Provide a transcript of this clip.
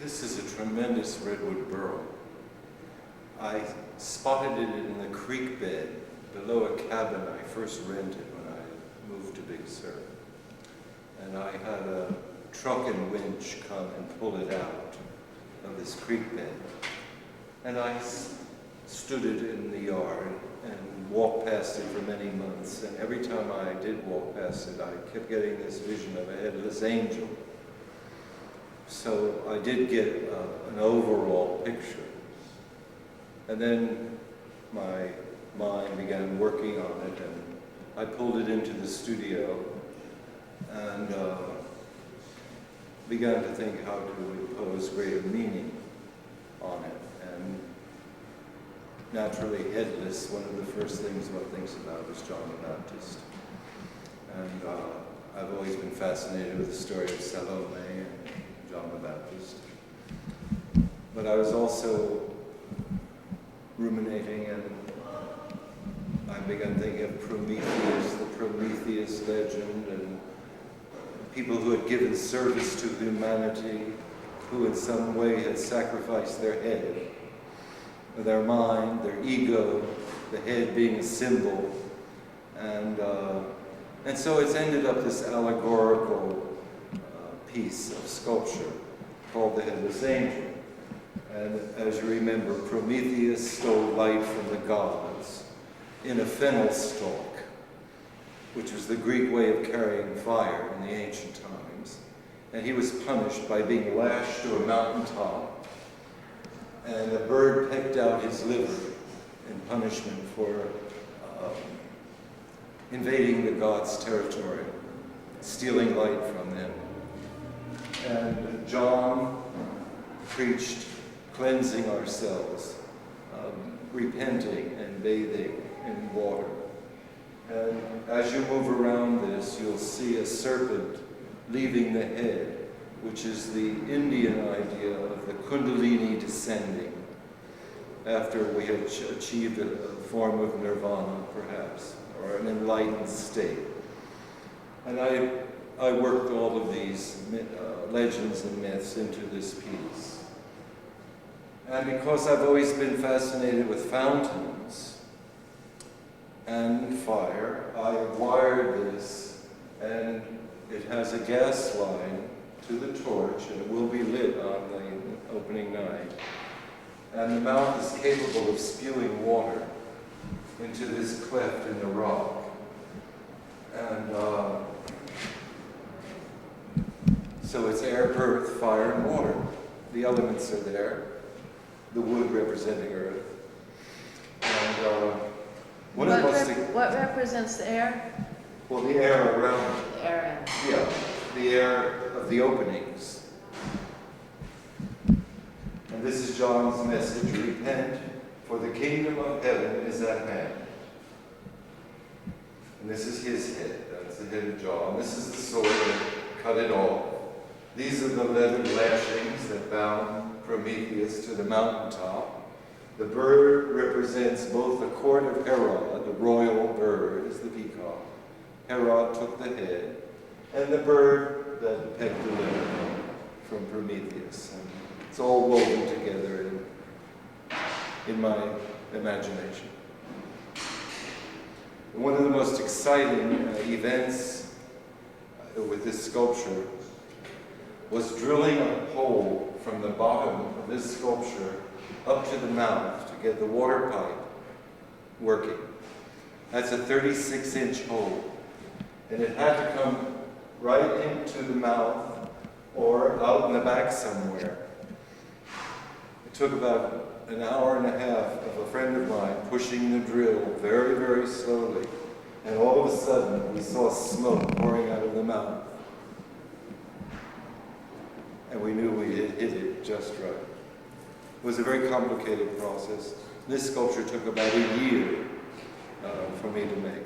This is a tremendous redwood burl. I spotted it in the creek bed below a cabin I first rented when I moved to Big Sur. And I had a truck and winch come and pull it out of this creek bed. And I stood it in the yard and walked past it for many months. And every time I did walk past it, I kept getting this vision of a headless angel. So I did get an overall picture. And then my mind began working on it, and I pulled it into the studio and began to think how to impose greater meaning on it. And naturally, Headless, one of the first things one thinks about is John the Baptist. And I've always been fascinated with the story of Salome and John the Baptist. But I was also ruminating, and I began thinking of Prometheus, the Prometheus legend, and people who had given service to humanity, who in some way had sacrificed their head, their mind, their ego, the head being a symbol. And so it's ended up this allegorical piece of sculpture called the Headless Angel. And as you remember, Prometheus stole light from the gods in a fennel stalk, which was the Greek way of carrying fire in the ancient times. And he was punished by being lashed to a mountaintop, and a bird pecked out his liver in punishment for invading the gods' territory, stealing light from them. And John preached cleansing ourselves, repenting and bathing in water. And as you move around this, you'll see a serpent leaving the head, which is the Indian idea of the Kundalini descending after we have achieved a form of nirvana, perhaps, or an enlightened state. And I worked all of these legends and myths into this piece. And because I've always been fascinated with fountains and fire, I wired this, and it has a gas line to the torch, and it will be lit on the opening night. And the mouth is capable of spewing water into this cleft in the rock. And so it's air, earth, fire, and water. The elements are there. The wood representing earth. And what represents the air? Well, the air around it. The air. Yeah, the air of the openings. And this is John's message: repent, for the kingdom of heaven is at hand. And this is his head. That's the head of John. This is the sword that cut it off. These are the leather lashings that bound Prometheus to the mountaintop. The bird represents both the court of Herod, the royal bird is the peacock. Herod took the head, and the bird that pecked the liver from Prometheus. And it's all woven together in my imagination. And one of the most exciting events with this sculpture was drilling a hole from the bottom of this sculpture up to the mouth to get the water pipe working. That's a 36-inch hole. And it had to come right into the mouth or out in the back somewhere. It took about an hour and a half of a friend of mine pushing the drill very, very slowly. And all of a sudden, we saw smoke pouring out of the mouth. And we knew we had hit it just right. It was a very complicated process. This sculpture took about a year for me to make.